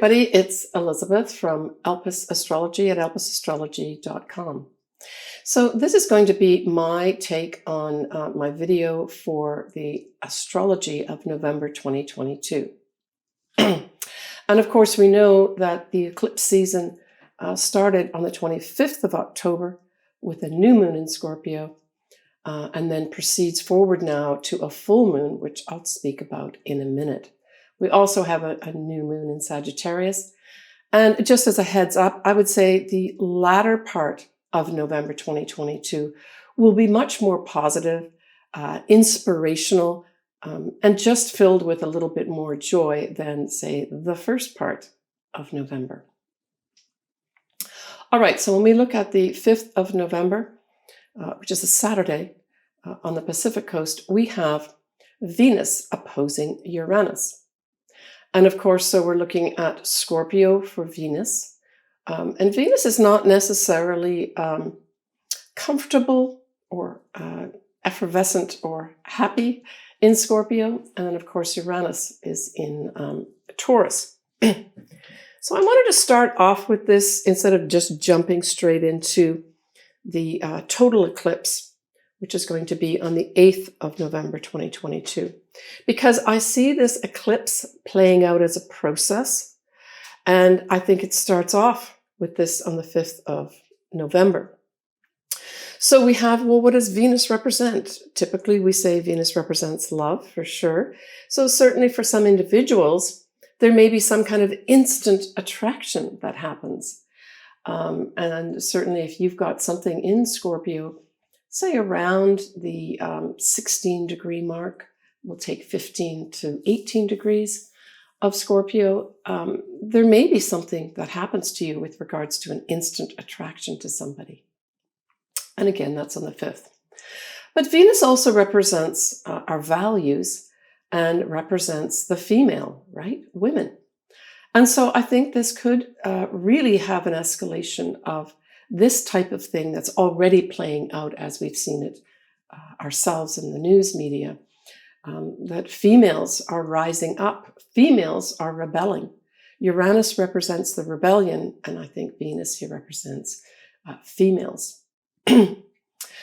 everybody, it's Elizabeth from Elpis Astrology at elpisastrology.com. So this is going to be my take on my video for the astrology of November 2022. And of course, we know that the eclipse season started on the 25th of October with a new moon in Scorpio, and then proceeds forward now to a full moon, which I'll speak about in a minute. We also have a new moon in Sagittarius. And just as a heads up, I would say the latter part of November 2022 will be much more positive, inspirational, and just filled with a little bit more joy than, say, the first part of November. All right, so when we look at the 5th of November, which is a Saturday on the Pacific coast, we have Venus opposing Uranus. And of course, so we're looking at Scorpio for Venus. And Venus is not necessarily comfortable or effervescent or happy in Scorpio. And then, of course, Uranus is in Taurus. So I wanted to start off with this instead of just jumping straight into the total eclipse, which is going to be on the 8th of November 2022, because I see this eclipse playing out as a process, and I think it starts off with this on the 5th of November. So we have, well, what does Venus represent? Typically, we say Venus represents love, for sure. So certainly for some individuals, there may be some kind of instant attraction that happens. And certainly if you've got something in Scorpio, say around the 16 degree mark, we'll take 15 to 18 degrees of Scorpio, there may be something that happens to you with regards to an instant attraction to somebody. And again, that's on the 5th. But Venus also represents our values and represents the female, right? Women. And so I think this could really have an escalation of this type of thing that's already playing out as we've seen it ourselves in the news media, that females are rising up. Females are rebelling. Uranus represents the rebellion, and I think Venus here represents females.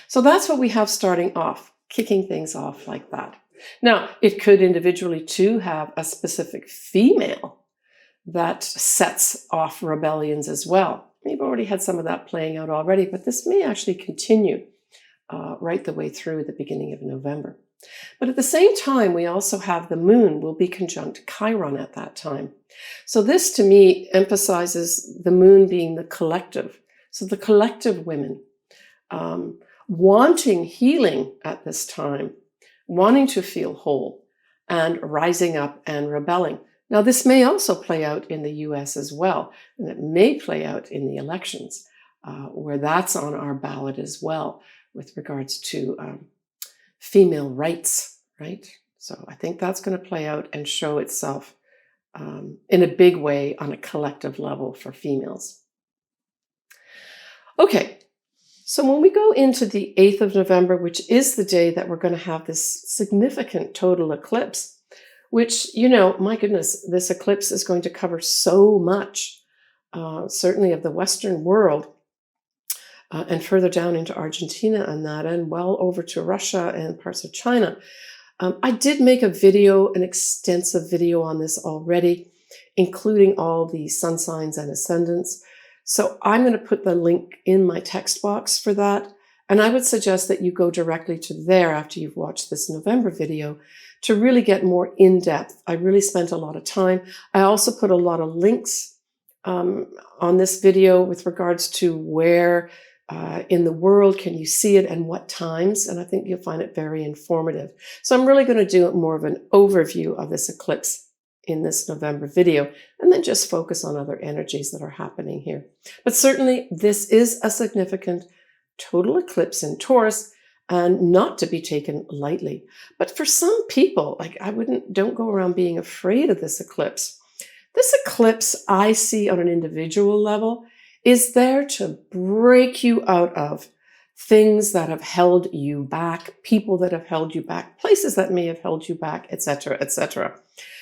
So that's what we have starting off, kicking things off like that. Now, it could individually too have a specific female that sets off rebellions as well. We've already had some of that playing out already, but this may actually continue right the way through the beginning of November. But at the same time, we also have the moon will be conjunct Chiron at that time. So this to me emphasizes the moon being the collective. So the collective women wanting healing at this time, wanting to feel whole and rising up and rebelling. Now, this may also play out in the US as well, and it may play out in the elections, where that's on our ballot as well, with regards to female rights, right? So I think that's going to play out and show itself in a big way on a collective level for females. Okay, so when we go into the 8th of November, which is the day that we're going to have this significant total eclipse, which, you know, my goodness, this eclipse is going to cover so much, certainly of the Western world, and further down into Argentina and that, and well over to Russia and parts of China. I did make a video, an extensive video on this already, including all the sun signs and ascendants. So I'm going to put the link in my text box for that. And I would suggest that you go directly to there after you've watched this November video to really get more in-depth. I really spent a lot of time. I also put a lot of links on this video with regards to where in the world can you see it and what times, and I think you'll find it very informative. So I'm really going to do more of an overview of this eclipse in this November video, and then just focus on other energies that are happening here. But certainly this is a significant total eclipse in Taurus, and not to be taken lightly. But for some people, like don't go around being afraid of this eclipse. This eclipse I see on an individual level is there to break you out of things that have held you back, people that have held you back, places that may have held you back, etc., etc.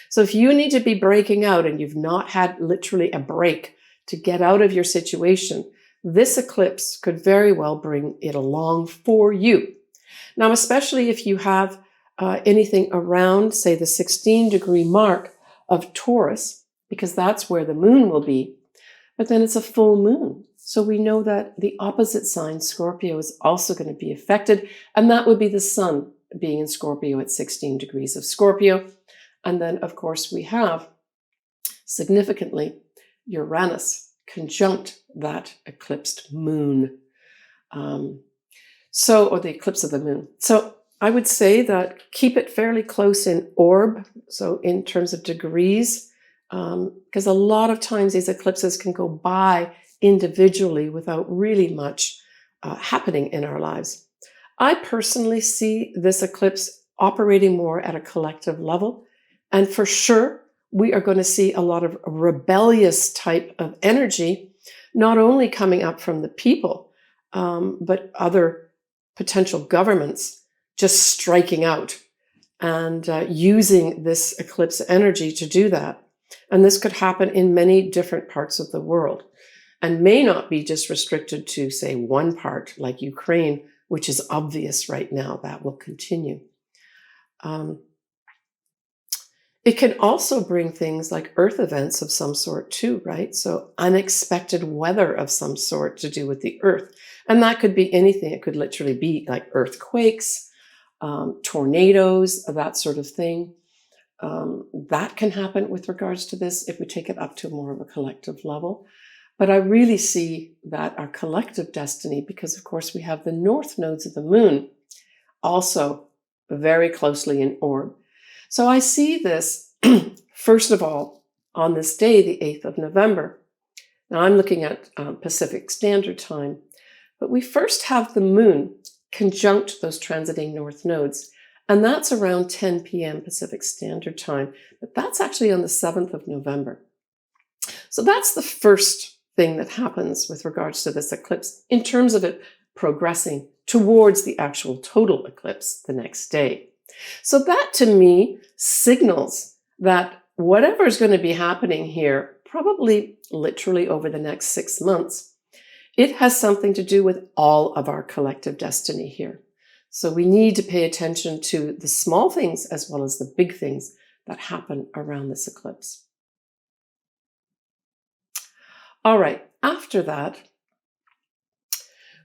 So if you need to be breaking out and you've not had literally a break to get out of your situation, this eclipse could very well bring it along for you. Now, especially if you have anything around, say, the 16-degree mark of Taurus, because that's where the moon will be, but then it's a full moon. So we know that the opposite sign, Scorpio, is also going to be affected, and that would be the sun being in Scorpio at 16 degrees of Scorpio. And then, of course, we have, significantly, Uranus conjunct that eclipsed moon. Or the eclipse of the moon. So I would say that keep it fairly close in orb, so in terms of degrees, because a lot of times these eclipses can go by individually without really much happening in our lives. I personally see this eclipse operating more at a collective level. And for sure, we are going to see a lot of rebellious type of energy, not only coming up from the people, but other potential governments just striking out and using this eclipse energy to do that. And this could happen in many different parts of the world and may not be just restricted to, say, one part like Ukraine, which is obvious right now. That will continue. It can also bring things like earth events of some sort too, right? So unexpected weather of some sort to do with the earth. And that could be anything. It could literally be like earthquakes, tornadoes, that sort of thing. That can happen with regards to this if we take it up to more of a collective level. But I really see that our collective destiny, because of course we have the north nodes of the moon also very closely in orb. So I see this, first of all, on this day, the 8th of November. Now I'm looking at Pacific Standard Time, but we first have the moon conjunct those transiting north nodes, and that's around 10 p.m. Pacific Standard Time, but that's actually on the 7th of November. So that's the first thing that happens with regards to this eclipse in terms of it progressing towards the actual total eclipse the next day. So that to me signals that whatever is going to be happening here, probably literally over the next 6 months, it has something to do with all of our collective destiny here. So we need to pay attention to the small things as well as the big things that happen around this eclipse. All right, after that,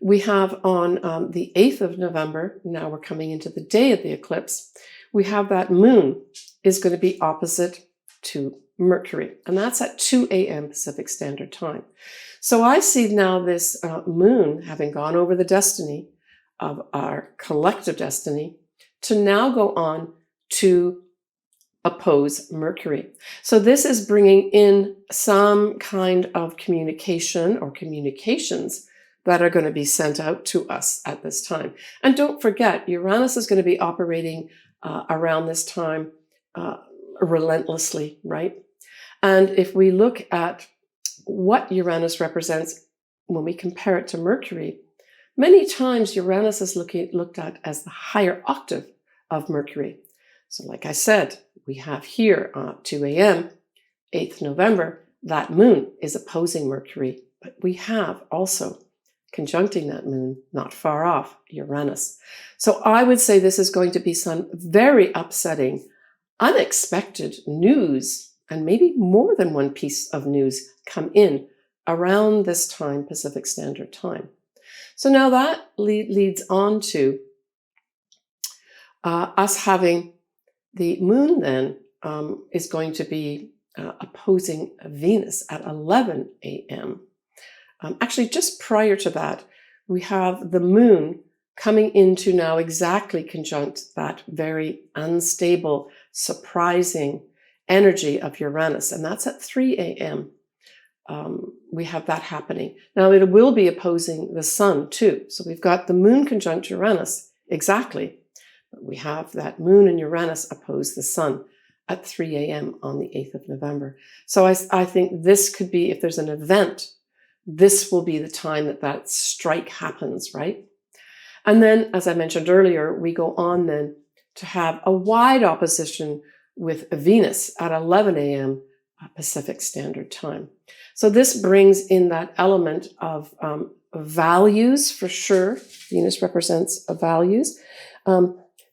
we have on the 8th of November, now we're coming into the day of the eclipse, we have that moon is going to be opposite to Mercury, and that's at 2 a.m. Pacific Standard Time. So I see now this moon having gone over the destiny of our collective destiny to now go on to oppose Mercury. So this is bringing in some kind of communication or communications that are going to be sent out to us at this time. And don't forget, Uranus is going to be operating around this time relentlessly, right? And if we look at what Uranus represents when we compare it to Mercury, many times Uranus is looked at as the higher octave of Mercury. So like I said, we have here 2 a.m., 8th November, that moon is opposing Mercury, but we have also conjuncting that moon, not far off, Uranus. So I would say this is going to be some very upsetting, unexpected news, and maybe more than one piece of news come in around this time, Pacific Standard Time. So now that leads on to us having the moon then is going to be opposing Venus at 11 a.m. Actually, just prior to that, we have the moon coming into now exactly conjunct that very unstable, surprising energy of Uranus, and that's at 3 a.m. We have that happening. Now, it will be opposing the sun too. So we've got the moon conjunct Uranus, exactly. But we have that moon and Uranus oppose the sun at 3 a.m. on the 8th of November. So I think this could be, if there's an event, this will be the time that strike happens, right? And then, as I mentioned earlier, we go on then to have a wide opposition with Venus at 11 a.m. Pacific Standard Time. So this brings in that element of values for sure. Venus represents values.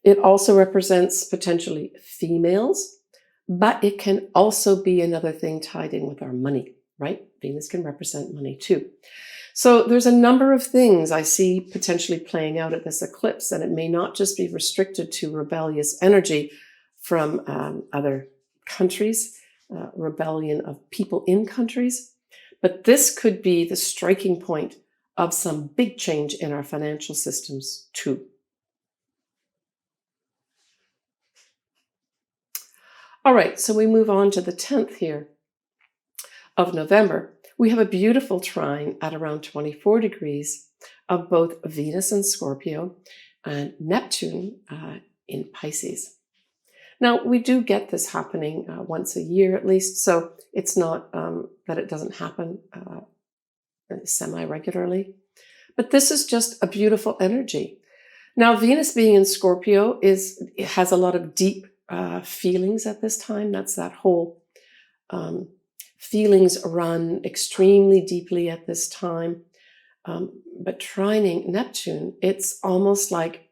It also represents potentially females, but it can also be another thing tied in with our money, right? Venus can represent money too. So there's a number of things I see potentially playing out at this eclipse, and it may not just be restricted to rebellious energy from other countries, rebellion of people in countries, but this could be the striking point of some big change in our financial systems too. All right, so we move on to the 10th here of November. We have a beautiful trine at around 24 degrees of both Venus in Scorpio and Neptune in Pisces. Now, we do get this happening once a year at least, so it's not that it doesn't happen semi-regularly. But this is just a beautiful energy. Now, Venus being in Scorpio has a lot of deep feelings at this time. That's that whole feelings run extremely deeply at this time. But trining Neptune, it's almost like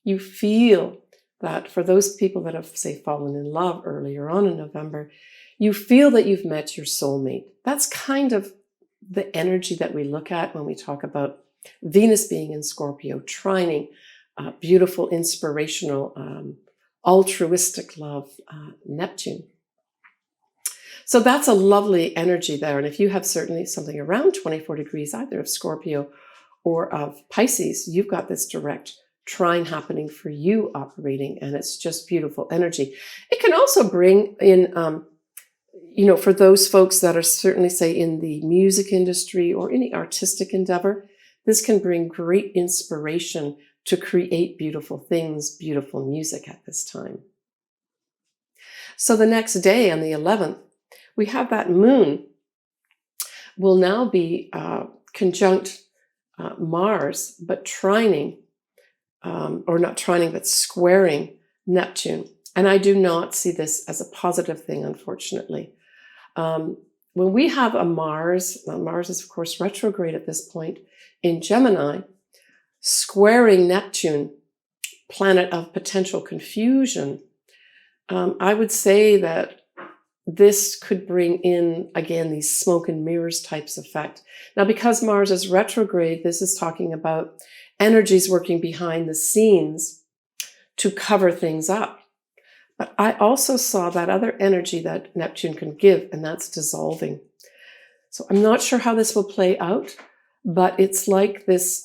you feel that for those people that have, say, fallen in love earlier on in November, you feel that you've met your soulmate. That's kind of the energy that we look at when we talk about Venus being in Scorpio, trining beautiful, inspirational, altruistic love, Neptune. So that's a lovely energy there. And if you have certainly something around 24 degrees, either of Scorpio or of Pisces, you've got this direct trine happening for you operating, and it's just beautiful energy. It can also bring in, for those folks that are certainly, say, in the music industry or any artistic endeavor, this can bring great inspiration to create beautiful things, beautiful music at this time. So the next day, on the 11th, we have that moon will now be conjunct Mars, but trining, or not trining, but squaring Neptune. And I do not see this as a positive thing, unfortunately. When we have a Mars is of course retrograde at this point in Gemini, squaring Neptune, planet of potential confusion, I would say that this could bring in, again, these smoke and mirrors types effect. Now, because Mars is retrograde, this is talking about energies working behind the scenes to cover things up. But I also saw that other energy that Neptune can give, and that's dissolving. So I'm not sure how this will play out, but it's like this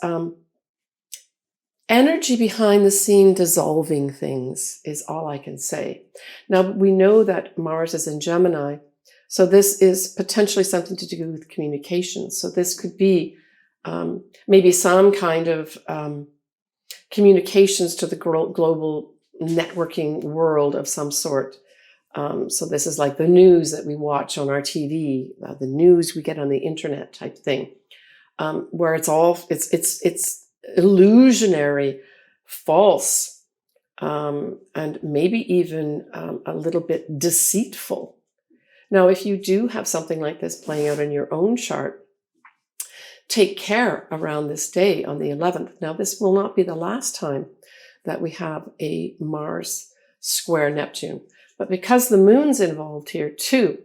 energy behind the scene dissolving things is all I can say. Now, we know that Mars is in Gemini, so this is potentially something to do with communication. So this could be maybe some kind of communications to the global networking world of some sort. So this is like the news that we watch on our TV, the news we get on the internet type thing, where it's illusionary, false, and maybe even a little bit deceitful. Now, if you do have something like this playing out in your own chart, take care around this day on the 11th. Now, this will not be the last time that we have a Mars square Neptune, but because the moon's involved here too,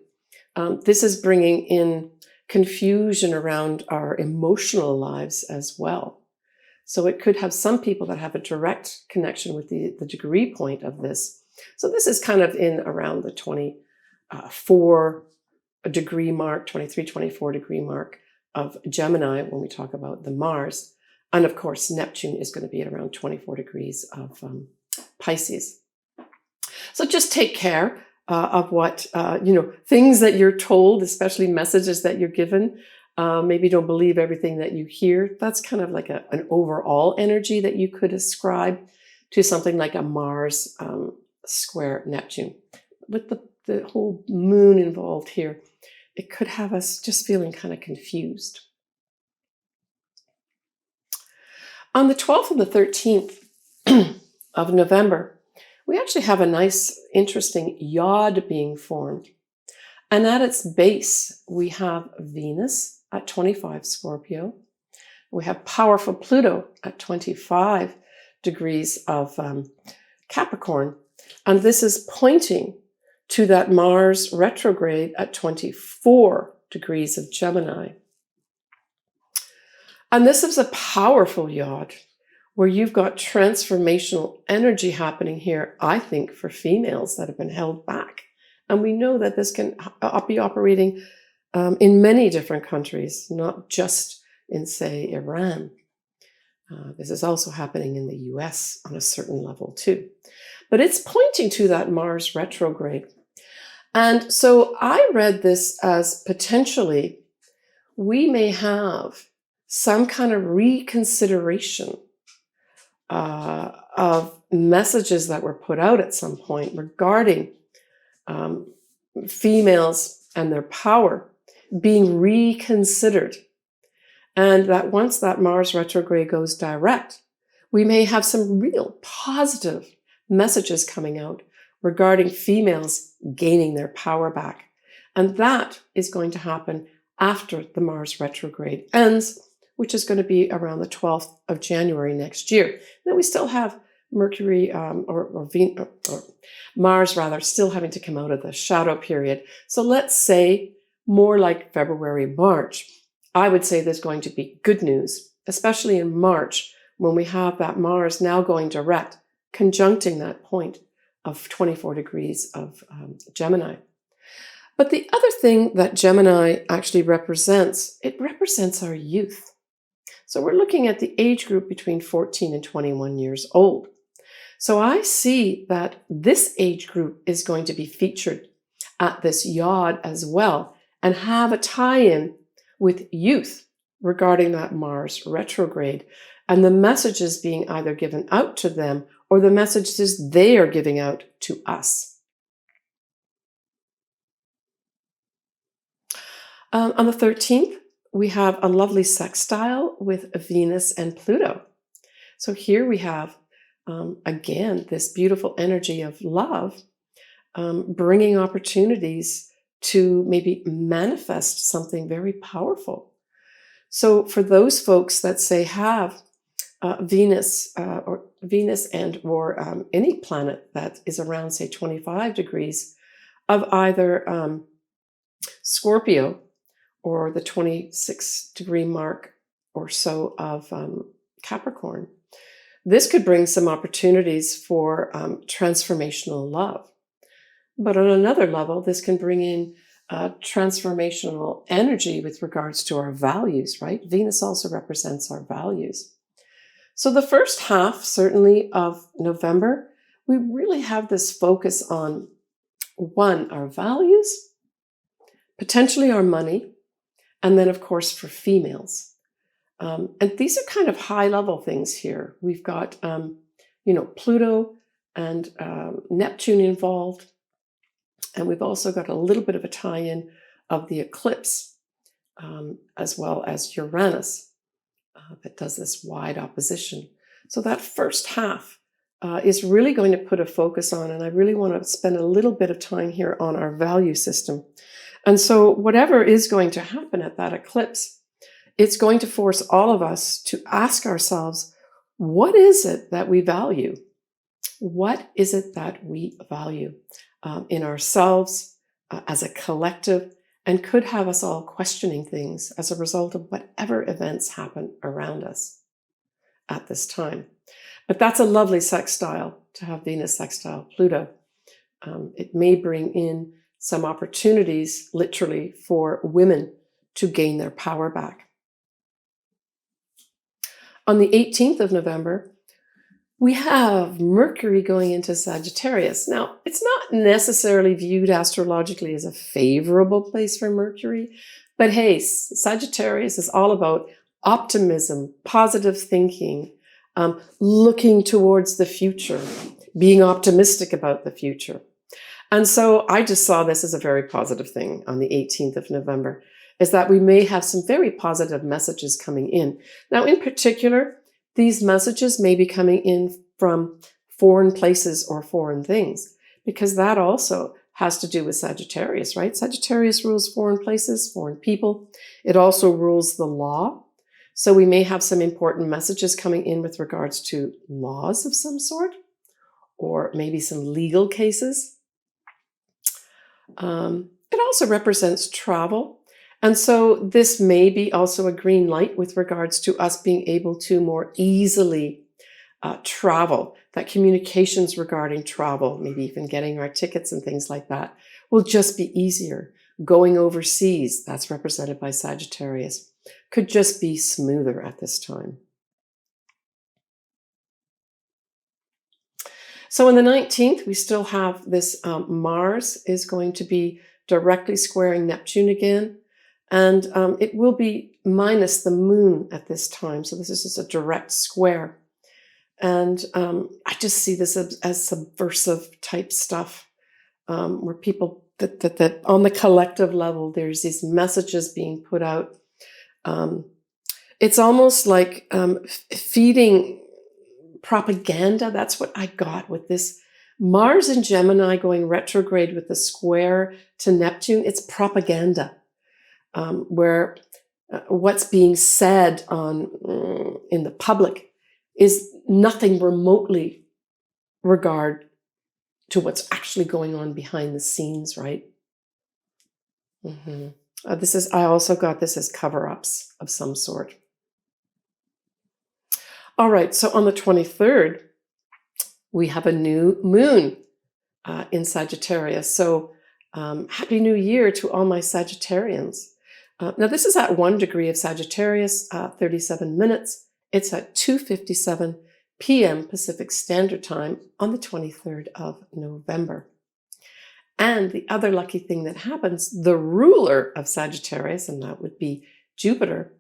this is bringing in confusion around our emotional lives as well. So it could have some people that have a direct connection with the degree point of this. So this is kind of in around the 24 degree mark, 23, 24 degree mark of Gemini when we talk about the Mars. And of course, Neptune is going to be at around 24 degrees of Pisces. So just take care of what, things that you're told, especially messages that you're given. Maybe don't believe everything that you hear. That's kind of like an overall energy that you could ascribe to something like a Mars square Neptune. With the whole moon involved here, it could have us just feeling kind of confused. On the 12th and the 13th of November, we actually have a nice, interesting yod being formed. And at its base, we have Venus at 25 Scorpio. We have powerful Pluto at 25 degrees of Capricorn. And this is pointing to that Mars retrograde at 24 degrees of Gemini. And this is a powerful yod where you've got transformational energy happening here, I think, for females that have been held back. And we know that this can be operating in many different countries, not just in, say, Iran. This is also happening in the US on a certain level too. But it's pointing to that Mars retrograde. And so I read this as potentially we may have some kind of reconsideration of messages that were put out at some point regarding females and their power being reconsidered. And that once that Mars retrograde goes direct, we may have some real positive messages coming out regarding females gaining their power back. And that is going to happen after the Mars retrograde ends, which is going to be around the 12th of January next year. Then we still have Mercury or Mars rather still having to come out of the shadow period. So let's say more like February, March. I would say there's going to be good news, especially in March when we have that Mars now going direct, conjuncting that point of 24 degrees of Gemini. But the other thing that Gemini actually represents, it represents our youth. So we're looking at the age group between 14 and 21 years old. So I see that this age group is going to be featured at this yod as well and have a tie-in with youth regarding that Mars retrograde and the messages being either given out to them or the messages they are giving out to us. On the 13th, we have a lovely sextile with Venus and Pluto. So here we have, again, this beautiful energy of love, bringing opportunities to maybe manifest something very powerful. So for those folks that say have Venus and or any planet that is around, say, 25 degrees of either Scorpio or the 26 degree mark or so of Capricorn, this could bring some opportunities for transformational love. But on another level, this can bring in transformational energy with regards to our values, right? Venus also represents our values. So the first half, certainly, of November, we really have this focus on, one, our values, potentially our money, and then, of course, for females. And these are kind of high-level things here. We've got, Pluto and Neptune involved. And we've also got a little bit of a tie-in of the eclipse, as well as Uranus, that does this wide opposition. So that first half is really going to put a focus on, and I really want to spend a little bit of time here on our value system. And so whatever is going to happen at that eclipse, it's going to force all of us to ask ourselves, what is it that we value? What is it that we value in ourselves as a collective, and could have us all questioning things as a result of whatever events happen around us at this time. But that's a lovely sextile to have Venus sextile Pluto. It may bring in some opportunities, literally, for women to gain their power back. On the 18th of November, we have Mercury going into Sagittarius. Now, it's not necessarily viewed astrologically as a favorable place for Mercury, but hey, Sagittarius is all about optimism, positive thinking, looking towards the future, being optimistic about the future. And so I just saw this as a very positive thing on the 18th of November, is that we may have some very positive messages coming in. Now, in particular, these messages may be coming in from foreign places or foreign things, because that also has to do with Sagittarius, right? Sagittarius rules foreign places, foreign people. It also rules the law. So we may have some important messages coming in with regards to laws of some sort, or maybe some legal cases. It also represents travel. And so this may be also a green light with regards to us being able to more easily travel, that communications regarding travel, maybe even getting our tickets and things like that, will just be easier. Going overseas, that's represented by Sagittarius, could just be smoother at this time. So on the 19th, we still have this Mars is going to be directly squaring Neptune again. And it will be minus the moon at this time. So this is just a direct square. And I just see this as subversive type stuff, where people, that on the collective level, there's these messages being put out. It's almost like feeding propaganda. That's what I got with this Mars in Gemini going retrograde with the square to Neptune. It's propaganda, where what's being said in the public is nothing remotely regard to what's actually going on behind the scenes, right? I also got this as cover-ups of some sort. All right, so on the 23rd, we have a new moon in Sagittarius. So Happy New Year to all my Sagittarians. Now, this is at 1 degree of Sagittarius, 37 minutes. It's at 2:57 p.m. Pacific Standard Time on the 23rd of November. And the other lucky thing that happens, the ruler of Sagittarius, and that would be Jupiter,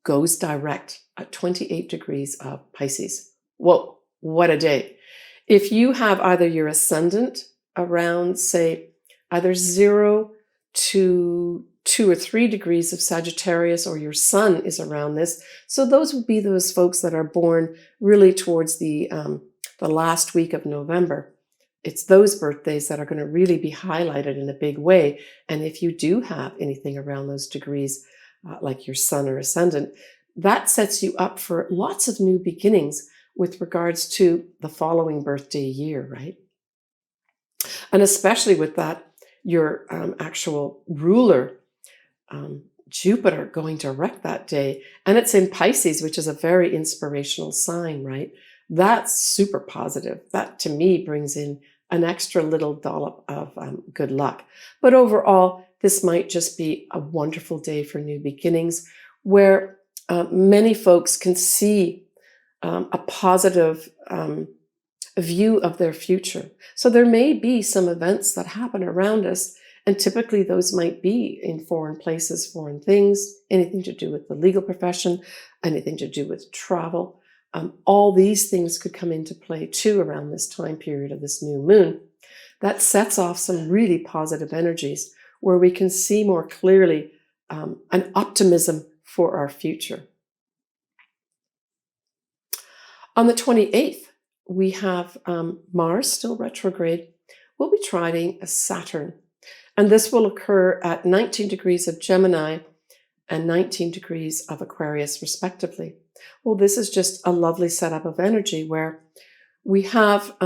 goes direct at 28 degrees of Pisces. Whoa, what a day. If you have either your ascendant around, say, either 0 to 2 or 3 degrees of Sagittarius, or your sun is around this. So those would be those folks that are born really towards the last week of November. It's those birthdays that are going to really be highlighted in a big way. And if you do have anything around those degrees, like your sun or ascendant, that sets you up for lots of new beginnings with regards to the following birthday year, right? And especially with that, your actual ruler, Jupiter, going direct that day. And it's in Pisces, which is a very inspirational sign, right? That's super positive. That, to me, brings in an extra little dollop of good luck. But overall, this might just be a wonderful day for new beginnings, where many folks can see a positive view of their future. So there may be some events that happen around us, and typically those might be in foreign places, foreign things, anything to do with the legal profession, anything to do with travel. All these things could come into play too around this time period of this new moon. That sets off some really positive energies where we can see more clearly an optimism for our future. On the 28th, we have Mars still retrograde. We'll be trining Saturn. And this will occur at 19 degrees of Gemini and 19 degrees of Aquarius, respectively. Well, this is just a lovely setup of energy where we have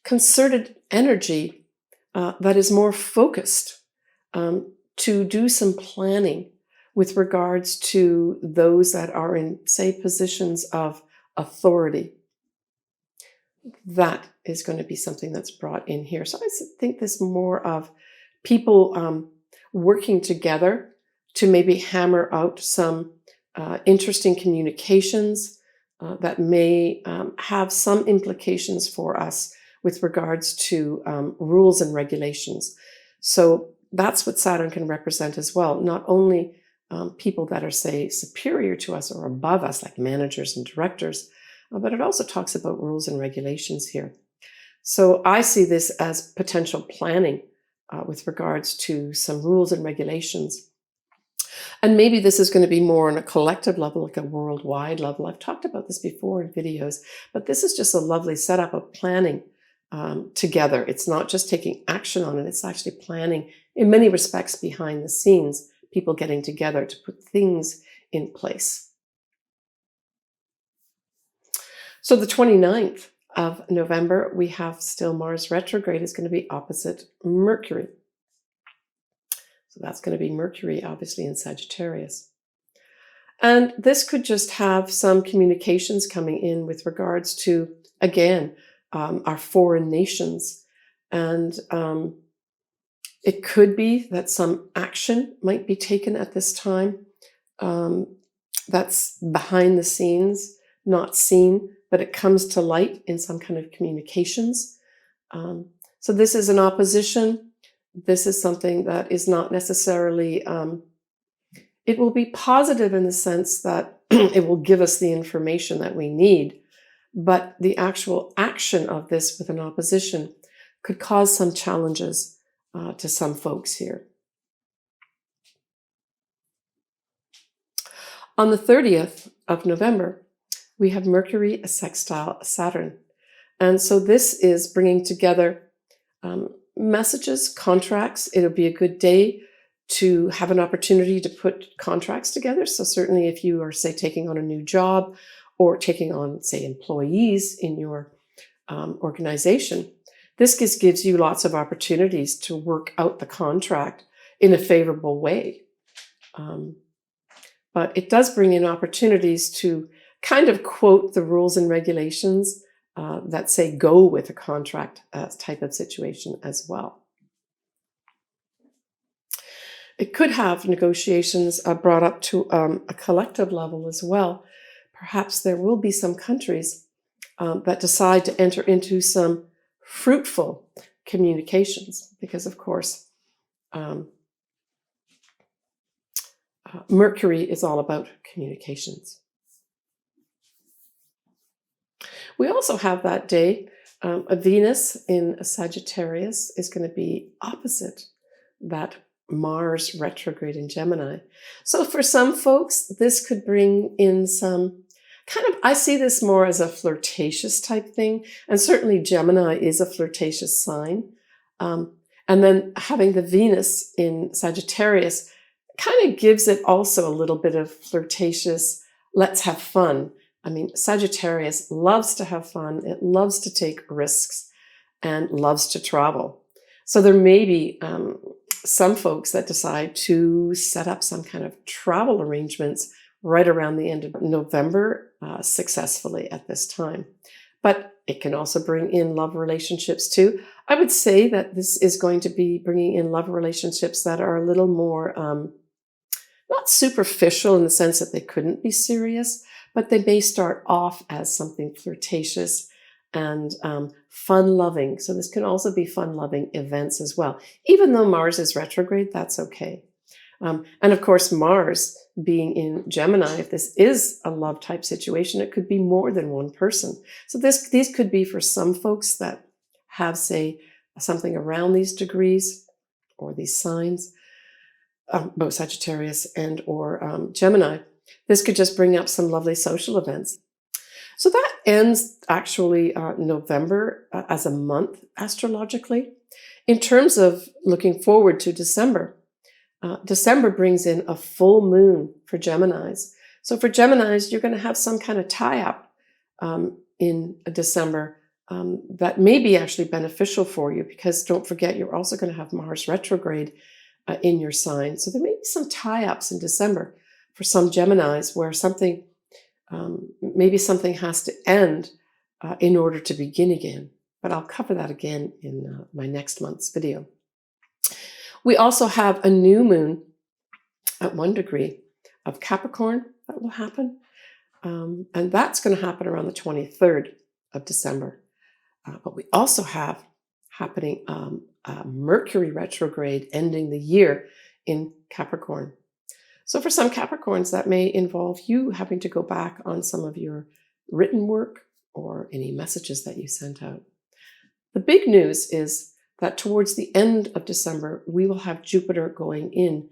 concerted energy that is more focused to do some planning with regards to those that are in, say, positions of authority. That is going to be something that's brought in here. So I think this more of people working together to maybe hammer out some interesting communications that may have some implications for us with regards to rules and regulations. So that's what Saturn can represent as well. Not only people that are, say, superior to us or above us, like managers and directors, but it also talks about rules and regulations here. So I see this as potential planning with regards to some rules and regulations And maybe this is going to be more on a collective level, like a worldwide level. I've talked about this before in videos, but this is just a lovely setup of planning together. It's not just taking action on it, it's actually planning in many respects behind the scenes, people getting together to put things in place. So the 29th of November, we have still Mars retrograde is going to be opposite Mercury. So that's going to be Mercury, obviously, in Sagittarius. And this could just have some communications coming in with regards to, again, our foreign nations. And it could be that some action might be taken at this time. That's behind the scenes, not seen, but it comes to light in some kind of communications. So this is an opposition. This is something that is not necessarily, it will be positive in the sense that it will give us the information that we need, but the actual action of this with an opposition could cause some challenges to some folks here. On the 30th of November, we have Mercury a sextile Saturn. And so this is bringing together messages, contracts. It'll be a good day to have an opportunity to put contracts together. So certainly if you are, say, taking on a new job or taking on, say, employees in your organization, this gives you lots of opportunities to work out the contract in a favorable way. But it does bring in opportunities to kind of quote the rules and regulations that say go with a contract type of situation as well. It could have negotiations brought up to a collective level as well. Perhaps there will be some countries that decide to enter into some fruitful communications because, of course, Mercury is all about communications. We also have that day, a Venus in Sagittarius is going to be opposite that Mars retrograde in Gemini. So for some folks, this could bring in some kind of, I see this more as a flirtatious type thing. And certainly Gemini is a flirtatious sign. And then having the Venus in Sagittarius kind of gives it also a little bit of flirtatious, let's have fun. I mean, Sagittarius loves to have fun. It loves to take risks and loves to travel. So there may be some folks that decide to set up some kind of travel arrangements right around the end of November successfully at this time. But it can also bring in love relationships too. I would say that this is going to be bringing in love relationships that are a little more, not superficial in the sense that they couldn't be serious, but they may start off as something flirtatious and fun-loving. So this can also be fun-loving events as well. Even though Mars is retrograde, that's okay. And of course, Mars being in Gemini, if this is a love type situation, it could be more than one person. So these could be for some folks that have, say, something around these degrees or these signs, both Sagittarius and or Gemini. This could just bring up some lovely social events. So that ends actually November as a month astrologically. In terms of looking forward to December, December brings in a full moon for Geminis. So for Geminis, you're going to have some kind of tie-up in December that may be actually beneficial for you because don't forget, you're also going to have Mars retrograde in your sign. So there may be some tie-ups in December for some Geminis where something, maybe something has to end in order to begin again. But I'll cover that again in my next month's video. We also have a new moon at 1 degree of Capricorn that will happen. And that's going to happen around the 23rd of December. But we also have happening Mercury retrograde ending the year in Capricorn. So for some Capricorns, that may involve you having to go back on some of your written work or any messages that you sent out. The big news is that towards the end of December, we will have Jupiter going in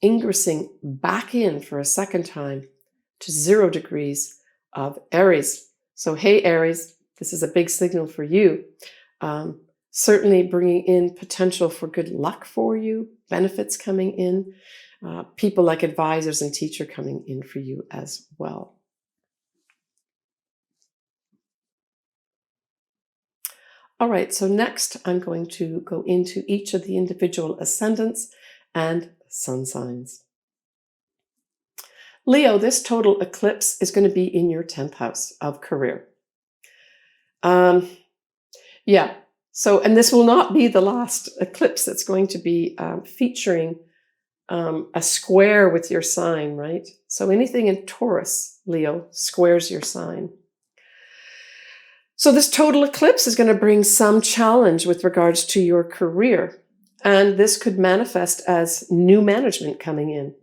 ingressing back in for a second time to 0 degrees of Aries. So, hey, Aries, this is a big signal for you. Certainly bringing in potential for good luck for you, benefits coming in, people like advisors and teacher coming in for you as well. All right, so next I'm going to go into each of the individual ascendants and sun signs. Leo, this total eclipse is going to be in your 10th house of career. Yeah, so, and this will not be the last eclipse that's going to be featuring a square with your sign, right? So anything in Taurus, Leo, squares your sign. So this total eclipse is going to bring some challenge with regards to your career. And this could manifest as new management coming in.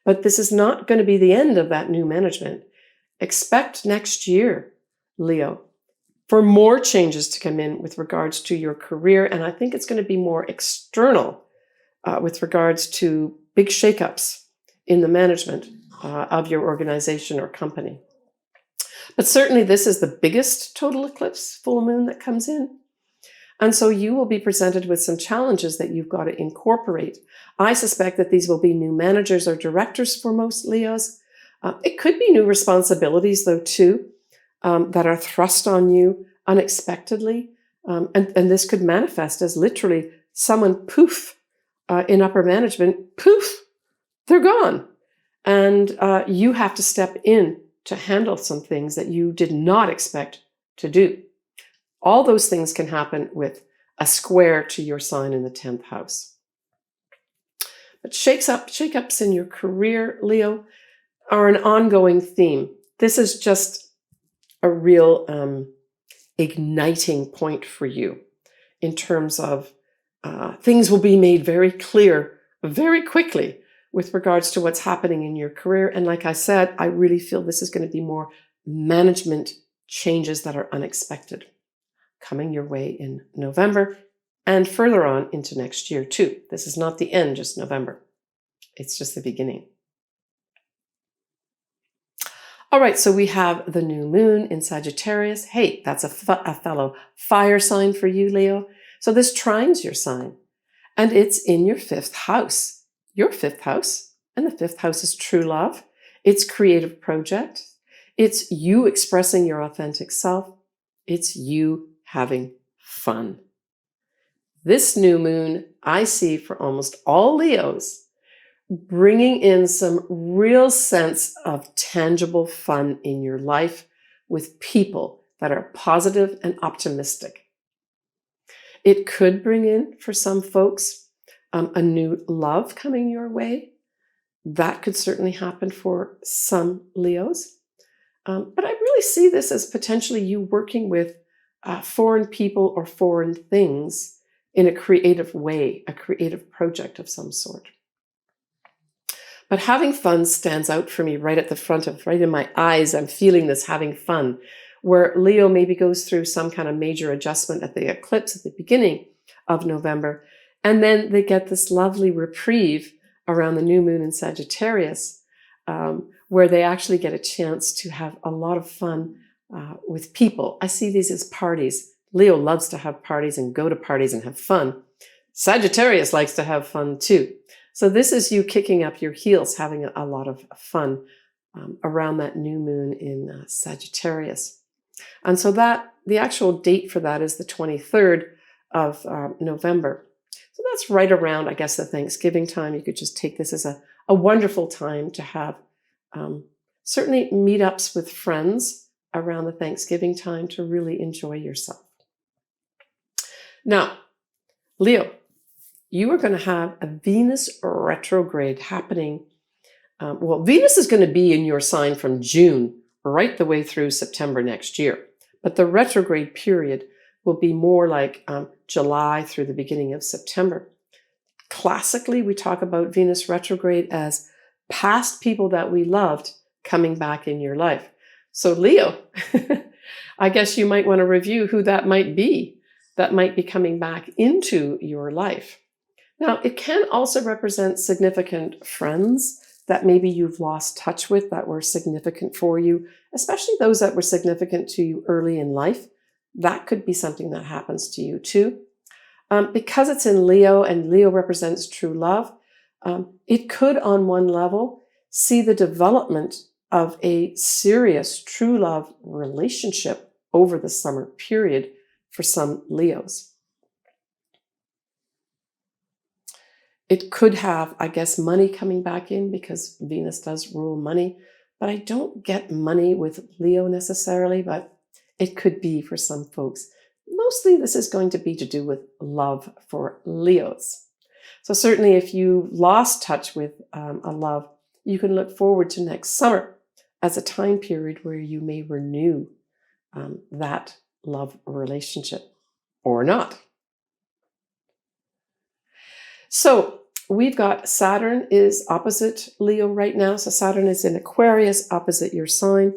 But this is not going to be the end of that new management. Expect next year, Leo, for more changes to come in with regards to your career. And I think it's going to be more external with regards to big shakeups in the management of your organization or company. But certainly this is the biggest total eclipse full moon that comes in. And so you will be presented with some challenges that you've got to incorporate. I suspect that these will be new managers or directors for most Leos. It could be new responsibilities, though, too, that are thrust on you unexpectedly. And this could manifest as literally someone, poof, in upper management, poof, they're gone. And you have to step in to handle some things that you did not expect to do. All those things can happen with a square to your sign in the 10th house. But shakeups in your career, Leo, are an ongoing theme. This is just a real igniting point for you in terms of things will be made very clear very quickly with regards to what's happening in your career. And like I said, I really feel this is going to be more management changes that are unexpected coming your way in November and further on into next year too. This is not the end, just November. It's just the beginning. All right, so we have the new moon in Sagittarius. Hey, that's a fellow fire sign for you, Leo. So this trines your sign, and it's in your 5th house. Your 5th house, and the 5th house is true love. It's creative project. It's you expressing your authentic self. It's you having fun. This new moon, I see for almost all Leos, bringing in some real sense of tangible fun in your life with people that are positive and optimistic. It could bring in, for some folks, a new love coming your way. That could certainly happen for some Leos. But I really see this as potentially you working with foreign people or foreign things in a creative way, a creative project of some sort. But having fun stands out for me right at the front of, right in my eyes. I'm feeling this having fun, where Leo maybe goes through some kind of major adjustment at the eclipse at the beginning of November. And then they get this lovely reprieve around the new moon in Sagittarius, where they actually get a chance to have a lot of fun with people. I see these as parties. Leo loves to have parties and go to parties and have fun. Sagittarius likes to have fun too. So this is you kicking up your heels, having a lot of fun around that new moon in Sagittarius. And so that the actual date for that is the 23rd of November. So that's right around, I guess, the Thanksgiving time. You could just take this as a wonderful time to have certainly meetups with friends around the Thanksgiving time to really enjoy yourself. Now, Leo, you are going to have a Venus retrograde happening. Well, Venus is going to be in your sign from June right the way through September next year. But the retrograde period will be more like July through the beginning of September. Classically, we talk about Venus retrograde as past people that we loved coming back in your life. So Leo, I guess you might want to review who that might be coming back into your life. Now, it can also represent significant friends that maybe you've lost touch with that were significant for you, especially those that were significant to you early in life. That could be something that happens to you too. Because it's in Leo and Leo represents true love, it could on one level see the development of a serious true love relationship over the summer period for some Leos. It could have, I guess, money coming back in because Venus does rule money, but I don't get money with Leo necessarily, but it could be for some folks. Mostly this is going to be to do with love for Leos. So certainly if you lost touch with a love, you can look forward to next summer as a time period where you may renew that love relationship or not. So we've got Saturn is opposite Leo right now. So Saturn is in Aquarius opposite your sign.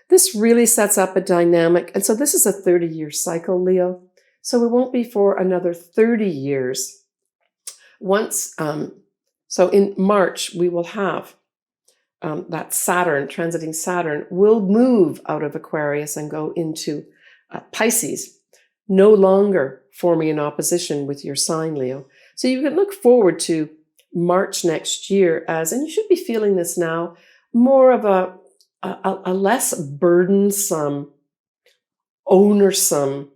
This really sets up a dynamic. And so this is a 30-year cycle, Leo. So it won't be for another 30 years. So in March, we will have that Saturn, transiting Saturn, will move out of Aquarius and go into Pisces, no longer forming an opposition with your sign, Leo. So you can look forward to March next year as, and you should be feeling this now, more of a less burdensome, ownersome,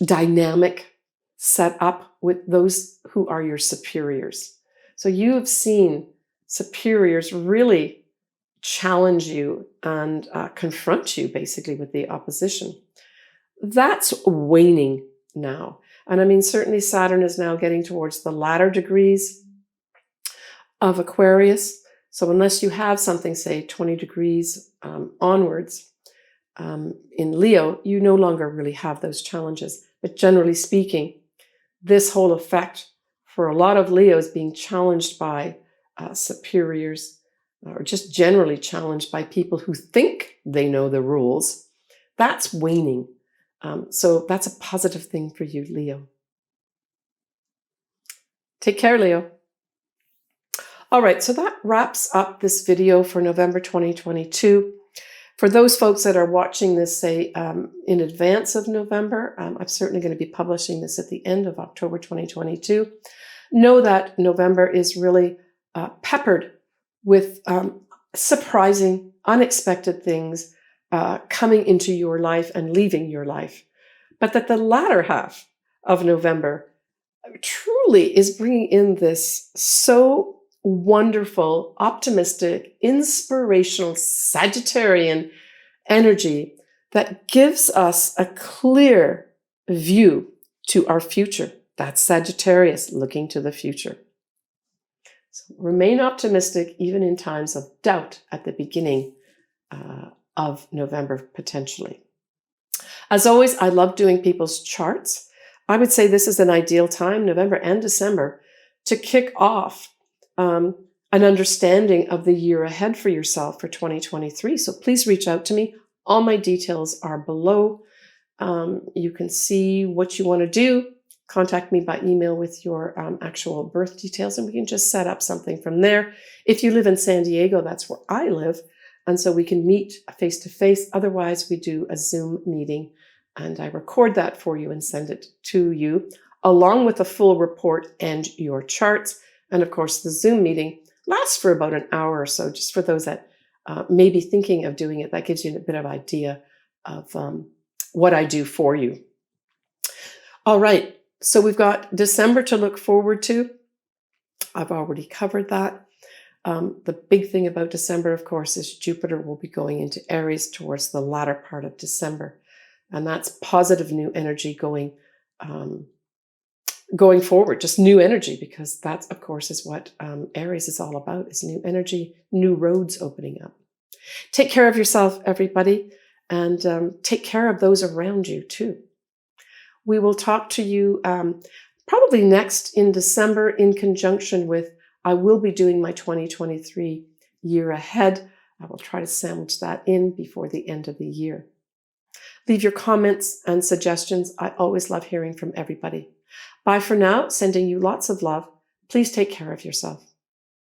dynamic set up with those who are your superiors. So you have seen superiors really challenge you and confront you basically with the opposition. That's waning now. And I mean, certainly Saturn is now getting towards the latter degrees of Aquarius. So unless you have something, say 20 degrees onwards in Leo, you no longer really have those challenges. But generally speaking, this whole effect for a lot of Leos being challenged by superiors or just generally challenged by people who think they know the rules, that's waning. So that's a positive thing for you, Leo. Take care, Leo. All right, so that wraps up this video for November 2022. For those folks that are watching this, say, in advance of November, I'm certainly going to be publishing this at the end of October 2022. Know that November is really peppered with surprising, unexpected things coming into your life and leaving your life. But that the latter half of November truly is bringing in this so wonderful, optimistic, inspirational Sagittarian energy that gives us a clear view to our future. That's Sagittarius looking to the future. So remain optimistic even in times of doubt at the beginning of November, potentially. As always, I love doing people's charts. I would say this is an ideal time, November and December, to kick off an understanding of the year ahead for yourself for 2023. So please reach out to me. All my details are below. You can see what you want to do. Contact me by email with your actual birth details, and we can just set up something from there. If you live in San Diego, that's where I live. And so we can meet face-to-face. Otherwise, we do a Zoom meeting, and I record that for you and send it to you, along with a full report and your charts. And of course, the Zoom meeting lasts for about an hour or so, just for those that may be thinking of doing it. That gives you a bit of idea of what I do for you. All right, so we've got December to look forward to. I've already covered that. The big thing about December, of course, is Jupiter will be going into Aries towards the latter part of December. And that's positive new energy going forward, just new energy, because that, of course, is what Aries is all about, is new energy, new roads opening up. Take care of yourself, everybody, and take care of those around you, too. We will talk to you probably next in December in conjunction with, I will be doing my 2023 year ahead. I will try to sandwich that in before the end of the year. Leave your comments and suggestions. I always love hearing from everybody. Bye for now, sending you lots of love. Please take care of yourself.